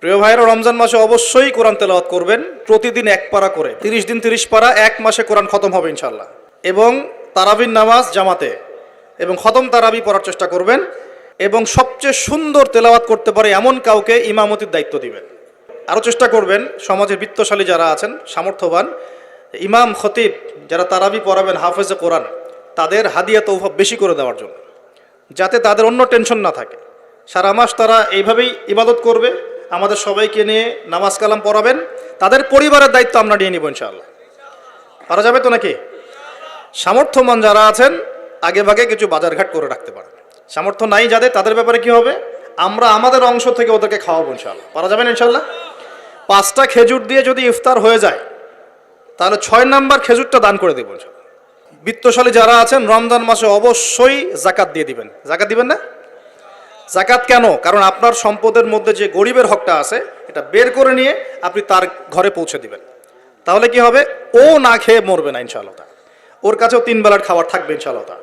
প্রিয় ভাইরা, রমজান মাসে অবশ্যই কোরআন তেলাওয়াত করবেন, প্রতিদিন 1 পারা করে। 30 দিন 30 পারা, 1 মাসে কোরআন খতম হবে ইনশাআল্লাহ। এবং তারাবির নামাজ জামাতে এবং খতম তারাবি পড়ার চেষ্টা করবেন, এবং সবচেয়ে সুন্দর তেলাওয়াত করতে পারে এমন কাউকে ইমামতির দায়িত্ব দিবেন। আরও চেষ্টা করবেন সমাজের বিত্তশালী যারা আছেন, সামর্থ্যবান ইমাম খতিব যারা তারাবি পড়াবেন, হাফেজে কোরআন, তাদের হাদিয়া তৌফা বেশি করে দেওয়ার জন্য, যাতে তাদের অন্য টেনশন না থাকে। সারা মাস তারা এইভাবেই ইবাদত করবে, আমাদের সবাইকে নিয়ে নামাজ কালাম পড়াবেন, তাদের পরিবারের দায়িত্ব আমরা নিয়ে নিব ইনশাআল্লাহ। পারা যাবে তো নাকি? সামর্থ্যবান যারা আছেন আগে ভাগে কিছু বাজারঘাট করে রাখতে পারেন। সামর্থ্য নাই যাদের, তাদের ব্যাপারে কি হবে, আমরা আমাদের অংশ থেকে ওদেরকে খাওয়াবো ইনশাআল্লাহ। পারা যাবেন ইনশাআল্লাহ? 5টা খেজুর দিয়ে যদি ইফতার হয়ে যায়, তাহলে 6 নাম্বার খেজুরটা দান করে দেবো ইনশাআল্লাহ। বিত্তশালী যারা আছেন রমজান মাসে অবশ্যই জাকাত দিয়ে দিবেন। জাকাত দিবেন না? জাকাত কেন? কারণ আপনার সম্পদের মধ্যে যে গরিবের হকটা আছে, এটা বের করে নিয়ে আপনি তার ঘরে পৌঁছে দিবেন। তাহলে কি হবে, ও না খেয়ে মরবে না ইনশাআল্লাহ। ওর কাছেও 3 বেলার খাবার থাকবে ইনশাআল্লাহ।